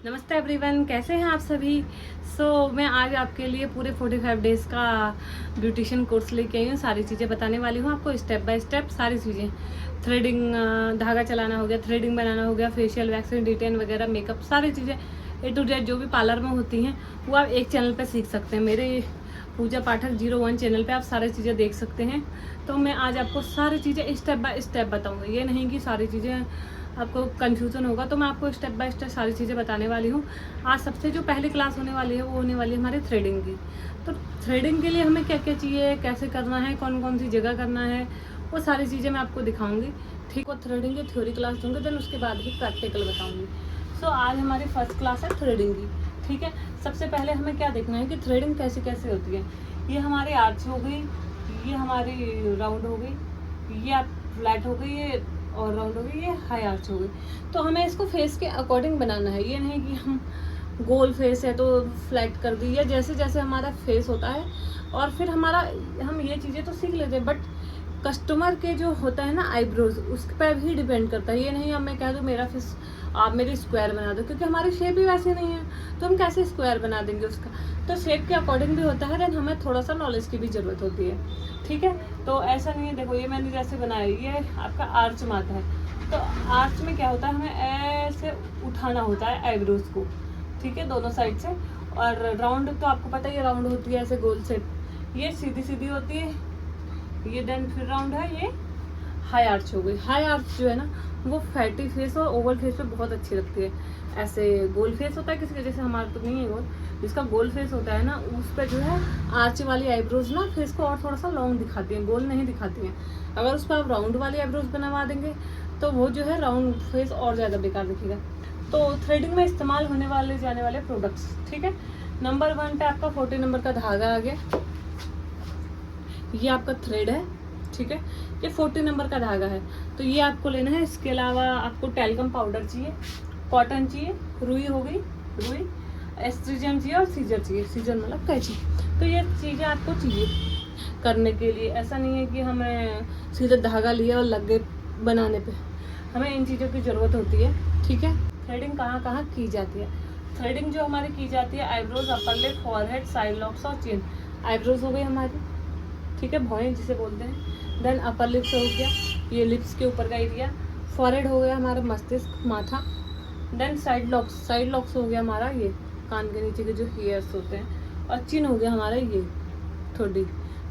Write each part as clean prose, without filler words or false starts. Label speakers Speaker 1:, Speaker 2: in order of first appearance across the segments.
Speaker 1: नमस्ते एवरीवन, कैसे हैं आप सभी। मैं आज आपके लिए पूरे 45 डेज़ का ब्यूटिशियन कोर्स लेके आई हूँ। सारी चीज़ें बताने वाली हूँ आपको, स्टेप बाय स्टेप सारी चीज़ें। थ्रेडिंग, धागा चलाना हो गया, थ्रेडिंग बनाना हो गया, फेशियल वैक्सिंग, डिटेन वगैरह, मेकअप, सारी चीज़ें A to Z जो भी पार्लर में होती हैं वो आप एक चैनल पर सीख सकते हैं। मेरे पूजा पाठक 01 चैनल पे आप सारी चीज़ें देख सकते हैं। तो मैं आज आपको सारी चीज़ें स्टेप बाय स्टेप बताऊँगी। ये नहीं कि सारी चीज़ें आपको कन्फ्यूज़न होगा, तो मैं आपको स्टेप बाय स्टेप सारी चीज़ें बताने वाली हूँ। आज सबसे जो पहली क्लास होने वाली है वो होने वाली है हमारी थ्रेडिंग की। तो थ्रेडिंग के लिए हमें क्या क्या चाहिए, कैसे करना है, कौन कौन सी जगह करना है, वो सारी चीज़ें मैं आपको दिखाऊंगी। ठीक है, थ्रेडिंग की थ्योरी क्लास दूँगी, देन उसके बाद ही प्रैक्टिकल बताऊँगी। आज हमारी फर्स्ट क्लास है थ्रेडिंग की। ठीक है, सबसे पहले हमें क्या देखना है कि थ्रेडिंग कैसे कैसे होती है। ये हमारी आर्च हो गई, ये हमारी राउंड हो गई, ये आप फ्लैट हो गई, ये और राउंड हो गई, ये हाई आर्च हो गई। तो हमें इसको फेस के अकॉर्डिंग बनाना है। ये नहीं कि हम गोल फेस है तो फ्लैट कर दी, या जैसे जैसे हमारा फेस होता है और फिर हम ये चीज़ें तो सीख लेते हैं, बट कस्टमर के जो होता है ना आईब्रोज, उस पर भी डिपेंड करता है। ये नहीं अब मैं कह दूँ मेरा फेस आप मेरी स्क्वायर बना दो, क्योंकि हमारी शेप ही वैसे नहीं है, तो हम कैसे स्क्वायर बना देंगे उसका। तो शेप के अकॉर्डिंग भी होता है, देन हमें थोड़ा सा नॉलेज की भी ज़रूरत होती है। ठीक है, तो ऐसा नहीं है। देखो ये मैंने जैसे बनाया, ये आपका आर्च माता है, तो आर्च में क्या होता है, हमें ऐसे उठाना होता है आईब्रोज को। ठीक है, दोनों साइड से। और राउंड तो आपको पता ही है, राउंड होती है ऐसे गोल शेप, ये सीधी सीधी होती है, ये देन फिर राउंड है, ये हाई आर्च हो गई। हाई आर्च जो है ना वो फैटी फेस और ओवल फेस पे बहुत अच्छी लगती है। ऐसे गोल फेस होता है किसी का, जैसे हमारा तो नहीं है गोल, जिसका गोल फेस होता है ना उस पर जो है आर्च वाली आईब्रोज ना फेस को और थोड़ा सा लॉन्ग दिखाती हैं, गोल नहीं दिखाती हैं। अगर उस पर आप राउंड वाली आईब्रोज बनवा देंगे तो वो जो है राउंड फेस और ज़्यादा बेकार दिखेगा। तो थ्रेडिंग में इस्तेमाल होने वाले जाने वाले प्रोडक्ट्स, ठीक है। नंबर 1 पे आपका 40 नंबर का धागा आ गया, ये आपका थ्रेड है। ठीक है, ये 40 नंबर का धागा है, तो ये आपको लेना है। इसके अलावा आपको टैल्कम पाउडर चाहिए, कॉटन चाहिए, रुई हो गई, रुई, एस्ट्रीजन चाहिए और सीजर चाहिए। सीजर मतलब कैंची। तो ये चीज़ें आपको चाहिए करने के लिए। ऐसा नहीं है कि हमें सीधे धागा लिया और लग गए बनाने पे, हमें इन चीज़ों की ज़रूरत होती है। ठीक है, थ्रेडिंग कहाँ कहाँ की जाती है। थ्रेडिंग जो हमारी की जाती है eyebrows, upper lip, forehead, side locks और चिन। आईब्रोज हो गई हमारी, ठीक है, भौएं जिसे बोलते हैं। देन अपर लिप्स हो गया, ये लिप्स के ऊपर का एरिया। फॉरहेड हो गया हमारा मस्तिष्क, माथा। Then side locks, side locks हो गया हमारा ये कान के नीचे के जो हेयर्स होते हैं। और चिन हो गया हमारा ये ठोडी।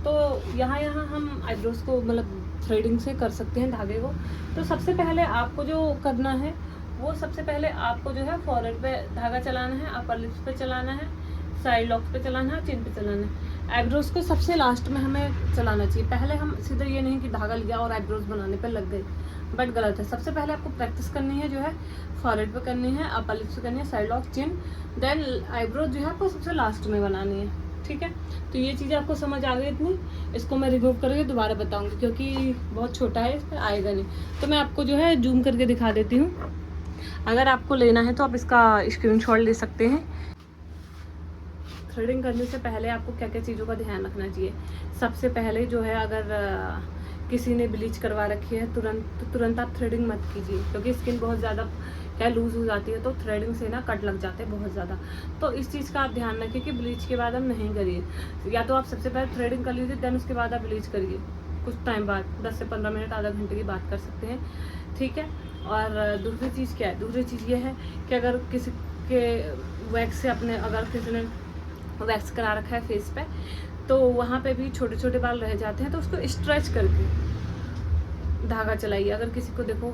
Speaker 1: तो यहाँ हम आईब्रोज को मतलब थ्रेडिंग से कर सकते हैं धागे को। तो सबसे पहले आपको जो करना है वो, सबसे पहले आपको जो है फॉरहेड पे धागा चलाना है, अपर लिप्स पे चलाना है, साइड लॉक्स पे चलाना है, चिन पे चलाना है। आईब्रोज को सबसे लास्ट में हमें चलाना चाहिए। पहले हम सीधे ये नहीं कि धागा लिया और आईब्रोज बनाने पे लग गए, बट गलत है। सबसे पहले आपको प्रैक्टिस करनी है, जो है फॉरहेड पे करनी है, अपर लिप्स पे करनी है, साइड लॉक, चिन, देन आईब्रोज जो है आपको सबसे लास्ट में बनानी है। ठीक है, तो ये चीज़ें आपको समझ आ गई इतनी। इसको मैं रिमूव करके दोबारा बताऊँगी, क्योंकि बहुत छोटा है, इस पर आएगा नहीं। तो मैं आपको जो है जूम करके दिखा देती हूँ। अगर आपको लेना है तो आप इसका स्क्रीनशॉट ले सकते हैं। थ्रेडिंग करने से पहले आपको क्या क्या चीज़ों का ध्यान रखना चाहिए। सबसे पहले जो है, अगर किसी ने ब्लीच करवा रखी है तुरंत आप थ्रेडिंग मत कीजिए, क्योंकि स्किन बहुत ज़्यादा क्या लूज़ हो जाती है, तो थ्रेडिंग से ना कट लग जाते हैं बहुत ज़्यादा। तो इस चीज़ का आप ध्यान रखिए कि ब्लीच के बाद आप नहीं करिए। या तो आप सबसे पहले थ्रेडिंग कर लीजिए, देन उसके बाद आप ब्लीच करिए। कुछ टाइम बाद 10 से 15 मिनट, आधा घंटे की बात कर सकते हैं। ठीक है, और दूसरी चीज़ क्या है, दूसरी चीज़ ये है कि अगर किसी के वैक्स से अपने, अगर किसी ने वैक्स करा रखा है फेस पे, तो वहाँ पे भी छोटे छोटे बाल रह जाते हैं, तो उसको स्ट्रेच करके धागा चलाइए। अगर किसी को देखो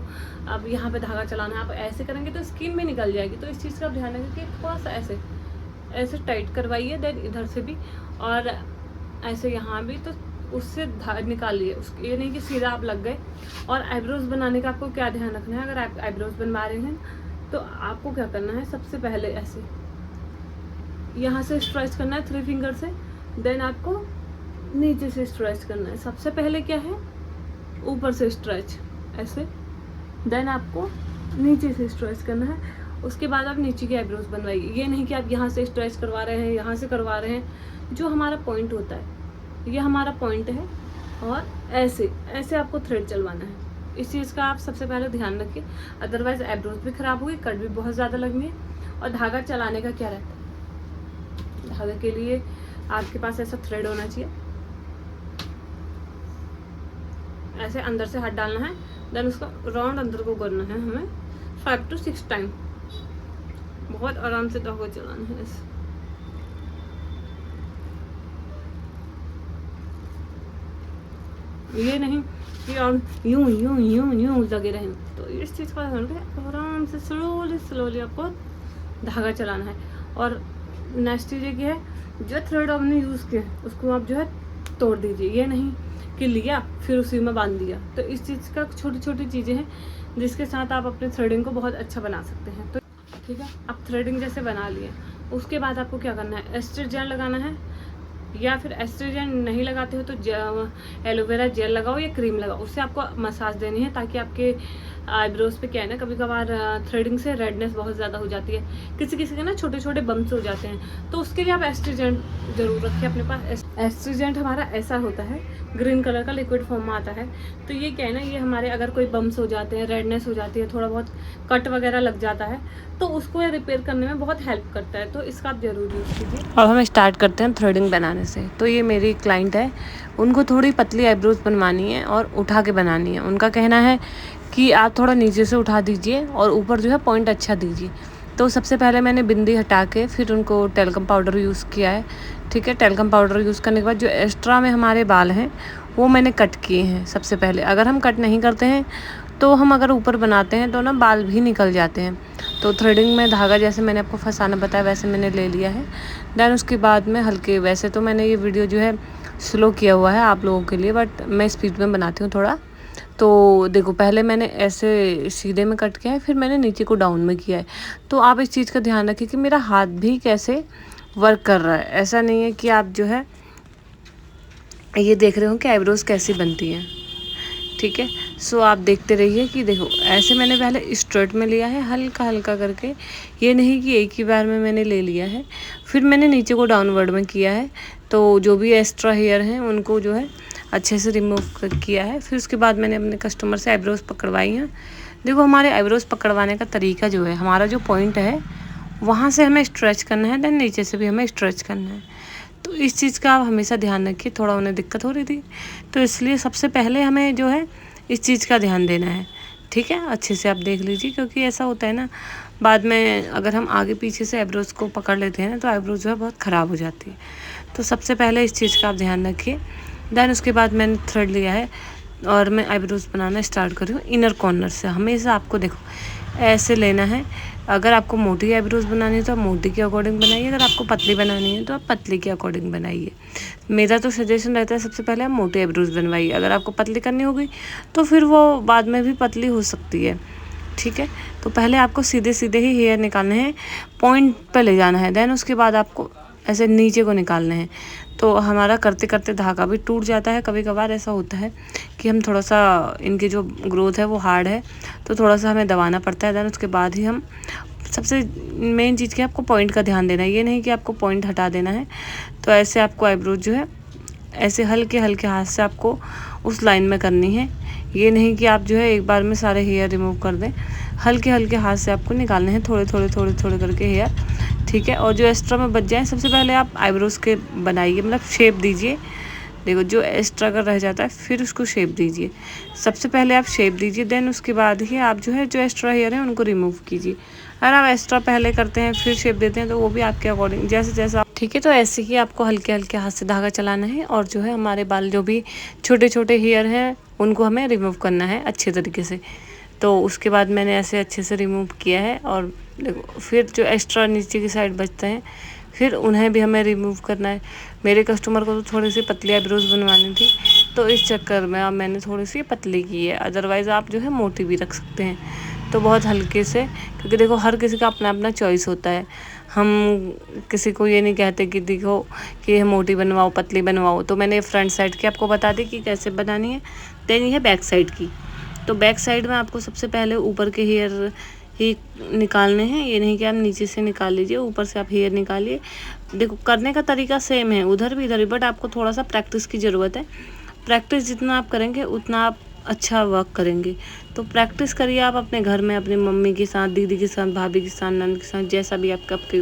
Speaker 1: अब यहाँ पे धागा चलाना है, आप ऐसे करेंगे तो स्किन भी निकल जाएगी। तो इस चीज़ का ध्यान रखिए कि थोड़ा सा ऐसे ऐसे टाइट करवाइए, देन इधर से भी और ऐसे यहाँ भी, तो उससे निकालिए। ये नहीं कि सीधा आप लग गए। और आईब्रोज बनाने का आपको क्या ध्यान रखना है, अगर आप आईब्रोज बनवा रहे हैं तो आपको क्या करना है, सबसे पहले ऐसे यहाँ से स्ट्रेच करना है 3 फिंगर से, देन आपको नीचे से स्ट्रेच करना है। सबसे पहले क्या है, ऊपर से स्ट्रेच ऐसे, देन आपको नीचे से स्ट्रेच करना है। उसके बाद आप नीचे की आईब्रोज बनवाइए। ये नहीं कि आप यहाँ से स्ट्रेच करवा रहे हैं, यहाँ से करवा रहे हैं। जो हमारा पॉइंट होता है, ये हमारा पॉइंट है, और ऐसे ऐसे आपको थ्रेड चलवाना है। इस चीज़ का आप सबसे पहले ध्यान रखिए, अदरवाइज आईब्रोज भी ख़राब होगी, कट भी बहुत ज़्यादा लगेंगे और धागा चलाने का क्या रहता है, धागे के लिए आपके पास ऐसा थ्रेड होना चाहिए, ऐसे अंदर से हाथ डालना है, देन उसको राउंड अंदर को करना है हमें 5 to 6 टाइम। बहुत आराम से धागा चलाना है ऐसे। ये नहीं कि और यूं यूं यूं यूं लगे रहें, तो इस चीज़ का ध्यान रखें, आराम से स्लोली आपको धागा चलाना है। और नेक्स्ट चीज़ ये है, जो थ्रेड आपने यूज़ किया उसको आप जो है तोड़ दीजिए। ये नहीं कि लिया फिर उसी में बांध दिया। तो इस चीज़ का छोटी छोटी चीज़ें हैं जिसके साथ आप अपने थ्रेडिंग को बहुत अच्छा बना सकते हैं। तो ठीक है, आप थ्रेडिंग जैसे बना लिए, उसके बाद आपको क्या करना है, एस्टर जेल लगाना है, या फिर एस्टर जेल नहीं लगाते हो तो एलोवेरा जेल लगाओ या क्रीम लगाओ, उससे आपको मसाज देनी है, ताकि आपके आईब्रोज पे क्या है ना, कभी कभार थ्रेडिंग से रेडनेस बहुत ज़्यादा हो जाती है, किसी किसी के ना छोटे छोटे बम्स हो जाते हैं, तो उसके लिए आप एस्ट्रीजेंट जरूर रखिए अपने पास। एस्ट्रीजेंट हमारा ऐसा होता है, ग्रीन कलर का लिक्विड फॉर्म में आता है। तो ये क्या है ना, ये हमारे अगर कोई बम्स हो जाते हैं, रेडनेस हो जाती है, थोड़ा बहुत कट वगैरह लग जाता है, तो उसको रिपेयर करने में बहुत हेल्प करता है। तो इसका आप जरूर यूज़ कीजिए। अब हम स्टार्ट करते हैं थ्रेडिंग बनाने से। तो ये मेरी क्लाइंट है, उनको थोड़ी पतली आईब्रोज बनवानी है और उठा के बनानी है। उनका कहना है कि आप थोड़ा नीचे से उठा दीजिए और ऊपर जो है पॉइंट अच्छा दीजिए। तो सबसे पहले मैंने बिंदी हटा के फिर उनको टेल्कम पाउडर यूज़ किया है। ठीक है, टेल्कम पाउडर यूज़ करने के बाद जो एक्स्ट्रा में हमारे बाल हैं वो मैंने कट किए हैं सबसे पहले। अगर हम कट नहीं करते हैं तो हम अगर ऊपर बनाते हैं तो ना बाल भी निकल जाते हैं। तो थ्रेडिंग में धागा जैसे मैंने आपको फंसाना बताया वैसे मैंने ले लिया है। देन उसके बाद में हल्के, वैसे तो मैंने ये वीडियो जो है स्लो किया हुआ है आप लोगों के लिए, बट मैं स्पीड में बनाती हूँ थोड़ा। तो देखो, पहले मैंने ऐसे सीधे में कट किया है, फिर मैंने नीचे को डाउन में किया है। तो आप इस चीज़ का ध्यान रखिए कि मेरा हाथ भी कैसे वर्क कर रहा है। ऐसा नहीं है कि आप जो है ये देख रहे हो कि आईब्रोज कैसी बनती हैं। ठीक है, सो आप देखते रहिए कि देखो ऐसे मैंने पहले स्ट्रेट में लिया है हल्का हल्का करके, ये नहीं कि एक ही बार में मैंने ले लिया है। फिर मैंने नीचे को डाउनवर्ड में किया है, तो जो भी एक्स्ट्रा हेयर हैं उनको जो है अच्छे से रिमूव किया है। फिर उसके बाद मैंने अपने कस्टमर से आईब्रोज पकड़वाई हैं। देखो, हमारे आईब्रोज पकड़वाने का तरीका जो है, हमारा जो पॉइंट है वहाँ से हमें स्ट्रेच करना है, देन नीचे से भी हमें स्ट्रेच करना है। तो इस चीज़ का आप हमेशा ध्यान रखिए। थोड़ा उन्हें दिक्कत हो रही थी, तो इसलिए सबसे पहले हमें जो है इस चीज़ का ध्यान देना है। ठीक है, अच्छे से आप देख लीजिए, क्योंकि ऐसा होता है ना, बाद में अगर हम आगे पीछे से आईब्रोज को पकड़ लेते हैं ना तो आईब्रोज जो है बहुत ख़राब हो जाती है। तो सबसे पहले इस चीज़ का आप ध्यान रखिए। देन उसके बाद मैंने थ्रेड लिया है और मैं आईब्रोज बनाना स्टार्ट कर रही हूँ इनर कॉर्नर से। हमेशा आपको देखो ऐसे लेना है। अगर आपको मोटी आईब्रोज बनानी है तो आप मोटी के अकॉर्डिंग बनाइए, अगर आपको पतली बनानी है तो आप पतली के अकॉर्डिंग बनाइए। मेरा तो सजेशन रहता है सबसे पहले आप मोटी आईब्रोज बनवाइए। अगर आपको पतली करनी होगी तो फिर वो बाद में भी पतली हो सकती है। ठीक है, तो पहले आपको सीधे सीधे ही हेयर निकालने हैं, पॉइंट पे ले जाना है। देन उसके बाद आपको ऐसे नीचे को निकालने हैं। तो हमारा करते करते धागा भी टूट जाता है। कभी कभार ऐसा होता है कि हम थोड़ा सा, इनकी जो ग्रोथ है वो हार्ड है, तो थोड़ा सा हमें दबाना पड़ता है। देन उसके बाद ही हम, सबसे मेन चीज़ क्या है, आपको पॉइंट का ध्यान देना है। ये नहीं कि आपको पॉइंट हटा देना है। तो ऐसे आपको आईब्रोज जो है ऐसे हल्के हल्के हाथ से आपको उस लाइन में करनी है। ये नहीं कि आप जो है एक बार में सारे हेयर रिमूव कर दें। हल्के हल्के हाथ से आपको निकालने हैं, थोड़े थोड़े थोड़े थोड़े करके हेयर। ठीक है, और जो एक्स्ट्रा में बच जाए, सबसे पहले आप आईब्रोज के बनाइए, मतलब शेप दीजिए। देखो, जो एक्स्ट्रा का रह जाता है फिर उसको शेप दीजिए। सबसे पहले आप शेप दीजिए, देन उसके बाद ही आप जो है जो एक्स्ट्रा हेयर है उनको रिमूव कीजिए। अगर आप एक्स्ट्रा पहले करते हैं फिर शेप देते हैं तो वो भी आपके अकॉर्डिंग जैसे जैसा। ठीक है, तो ऐसे ही आपको हल्के हल्के हाथ से धागा चलाना है और जो है हमारे बाल जो भी छोटे छोटे हेयर हैं उनको हमें रिमूव करना है अच्छे तरीके से। तो उसके बाद मैंने ऐसे अच्छे से रिमूव किया है। और देखो, फिर जो एक्स्ट्रा नीचे की साइड बचते हैं फिर उन्हें भी हमें रिमूव करना है। मेरे कस्टमर को तो थोड़ी सी पतली आईब्रोज बनवानी थी, तो इस चक्कर में अब मैंने थोड़ी सी पतली की है। अदरवाइज़ आप जो है मोटी भी रख सकते हैं, तो बहुत हल्के से, क्योंकि देखो हर किसी का अपना अपना चॉइस होता है। हम किसी को ये नहीं कहते कि देखो कि ये मोटी बनवाओ पतली बनवाओ। तो मैंने फ्रंट साइड की आपको बता दी कि कैसे बनानी है। देन ये है बैक साइड की। तो बैक साइड में आपको सबसे पहले ऊपर के हेयर ही निकालने हैं। ये नहीं कि आप नीचे से निकाल लीजिए, ऊपर से आप हेयर निकालिए। देखो, करने का तरीका सेम है उधर भी इधर भी, बट आपको थोड़ा सा प्रैक्टिस की ज़रूरत है। प्रैक्टिस जितना आप करेंगे उतना आप अच्छा वर्क करेंगे। तो प्रैक्टिस करिए आप अपने घर में, अपनी मम्मी के साथ, दीदी के साथ, भाभी के साथ, नंद के साथ, जैसा भी आपका, आपके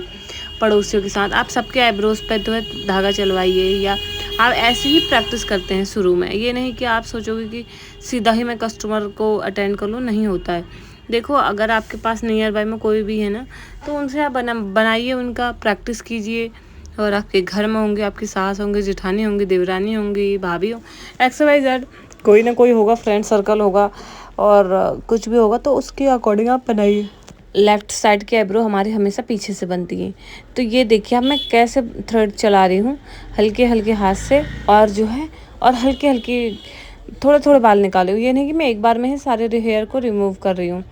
Speaker 1: पड़ोसियों के साथ। आप सबके आईब्रोज पे जो है धागा चलवाइए, या आप ऐसे ही प्रैक्टिस करते हैं शुरू में। ये नहीं कि आप सोचोगे कि सीधा ही मैं कस्टमर को अटेंड कर लूँ, नहीं होता है। देखो, अगर आपके पास नियर बाय में कोई भी है ना, तो उनसे आप बनाइए, उनका प्रैक्टिस कीजिए। और आपके घर में होंगे, आपकी सास होंगे, जेठानी होंगी, देवरानी होंगी, भाभी हो, XYZ, कोई ना कोई होगा, फ्रेंड सर्कल होगा, और कुछ भी होगा, तो उसके अकॉर्डिंग आप बनाइए। लेफ़्ट साइड की आईब्रो हमारी हमेशा पीछे से बनती है। तो ये देखिए अब मैं कैसे थ्रेड चला रही हूँ, हल्के हल्के हाथ से, और जो है, और हल्के हल्के थोड़े थोड़े बाल निकाले हूँ। ये नहीं कि मैं एक बार में ही सारे हेयर को रिमूव कर रही हूँ,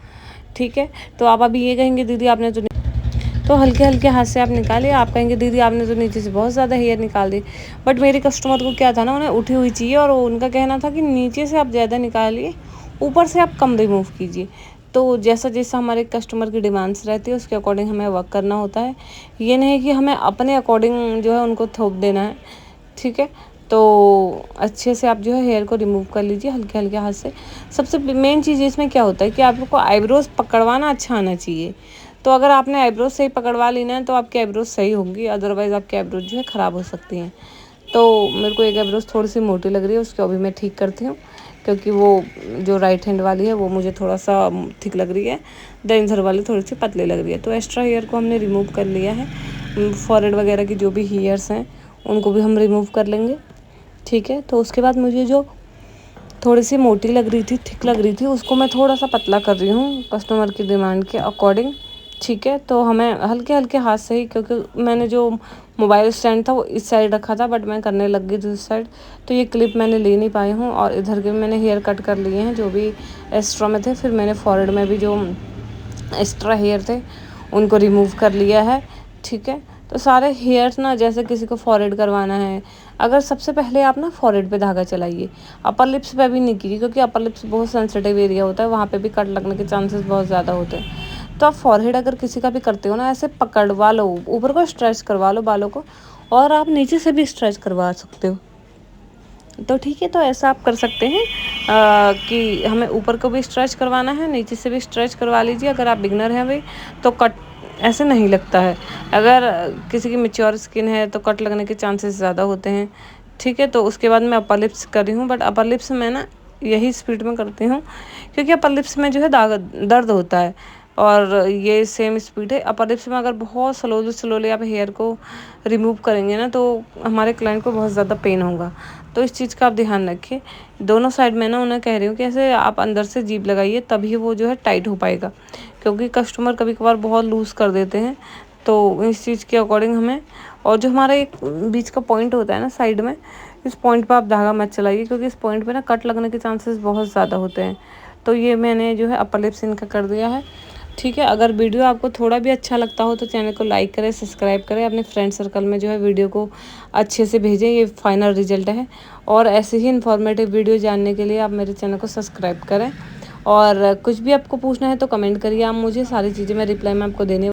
Speaker 1: ठीक है। तो आप अभी ये कहेंगे दीदी आपने तो हल्के हल्के हाथ से आप निकालिए। आप कहेंगे दीदी आपने तो नीचे से बहुत ज़्यादा हेयर निकाल दी। बट मेरे कस्टमर को क्या था ना, उन्हें उठी हुई चाहिए, और उनका कहना था कि नीचे से आप ज़्यादा निकालिए, ऊपर से आप कम रिमूव कीजिए। तो जैसा जैसा हमारे कस्टमर की डिमांड्स रहती है, उसके अकॉर्डिंग हमें वर्क करना होता है। ये नहीं कि हमें अपने अकॉर्डिंग जो है उनको थोप देना है, ठीक है। तो अच्छे से आप जो है हेयर को रिमूव कर लीजिए हल्के हल्के हाथ से। सबसे मेन चीज़ इसमें क्या होता है कि आपको आईब्रोज पकड़वाना अच्छा आना चाहिए। तो अगर आपने आईब्रोज सही पकड़वा लेना है तो आपकी आईब्रोज सही होंगी, अदरवाइज़ आपकी आईब्रोज जो है ख़राब हो सकती हैं। तो मेरे को एक आईब्रोज थोड़ी सी मोटी लग रही है, उसको अभी मैं ठीक करती हूँ, क्योंकि वो जो राइट हैंड वाली है वो मुझे थोड़ा सा ठीक लग रही है, देन इधर वाली थोड़ी सी पतली लग रही है। तो एक्स्ट्रा हेयर को हमने रिमूव कर लिया है। फॉरहेड वगैरह की जो भी हेयर्स हैं उनको भी हम रिमूव कर लेंगे, ठीक है। तो उसके बाद मुझे जो थोड़ी सी मोटी लग रही थी, थिक लग रही थी, उसको मैं थोड़ा सा पतला कर रही हूँ कस्टमर की डिमांड के अकॉर्डिंग, ठीक है। तो हमें हल्के हल्के हाथ से ही, क्योंकि मैंने जो मोबाइल स्टैंड था वो इस साइड रखा था, बट मैं करने लग गई दूसरी साइड, तो ये क्लिप मैंने ले नहीं पाई हूँ। और इधर के मैंने हेयर कट कर लिए हैं जो भी एक्स्ट्रा में थे। फिर मैंने फॉरहेड में भी जो एक्स्ट्रा हेयर थे उनको रिमूव कर लिया है, ठीक है। तो सारे हेयर्स ना, जैसे किसी को फॉरहेड करवाना है, अगर सबसे पहले आप ना फॉरहेड पे धागा चलाइए, अपर लिप्स पे भी नहीं कीजिए, क्योंकि अपर लिप्स बहुत सेंसिटिव एरिया होता है, वहाँ पे भी कट लगने के चांसेस बहुत ज़्यादा होते हैं। तो आप फॉरहेड अगर किसी का भी करते हो ना, ऐसे पकड़वा लो, ऊपर को स्ट्रेच करवा लो बालों को, और आप नीचे से भी स्ट्रेच करवा सकते हो। तो ठीक है, तो ऐसा आप कर सकते हैं कि हमें ऊपर को भी स्ट्रेच करवाना है, नीचे से भी स्ट्रेच करवा लीजिए। अगर आप बिगनर हैं भाई, तो कट ऐसे नहीं लगता है। अगर किसी की मैच्योर स्किन है तो कट लगने के चांसेस ज़्यादा होते हैं, ठीक है। तो उसके बाद मैं अपर लिप्स कर रही हूँ, बट अपर लिप्स मैं ना यही स्पीड में करती हूँ, क्योंकि अपर लिप्स में जो है दर्द होता है, और ये सेम स्पीड है। अपर लिप्स में अगर बहुत स्लोली आप हेयर को रिमूव करेंगे ना, तो हमारे क्लाइंट को बहुत ज़्यादा पेन होगा। तो इस चीज़ का आप ध्यान रखिए। दोनों साइड में ना उन्हें कह रही हूँ कि ऐसे आप अंदर से जीभ लगाइए, तभी वो जो है टाइट हो पाएगा, क्योंकि कस्टमर कभी कभार बहुत लूज़ कर देते हैं। तो इस चीज़ के अकॉर्डिंग हमें, और जो हमारा एक बीच का पॉइंट होता है ना साइड में, इस पॉइंट पर आप धागा मत चलाइए, क्योंकि इस पॉइंट पर ना कट लगने के चांसेस बहुत ज़्यादा होते हैं। तो ये मैंने जो है अपर लिप्स इनका कर दिया है, ठीक है। अगर वीडियो आपको थोड़ा भी अच्छा लगता हो तो चैनल को लाइक करें, सब्सक्राइब करें, अपने फ्रेंड सर्कल में जो है वीडियो को अच्छे से भेजें। ये फाइनल रिजल्ट है, और ऐसे ही इन्फॉर्मेटिव वीडियो जानने के लिए आप मेरे चैनल को सब्सक्राइब करें। और कुछ भी आपको पूछना है तो कमेंट करिए आप मुझे, सारी चीज़ें मैं रिप्लाई में आपको देने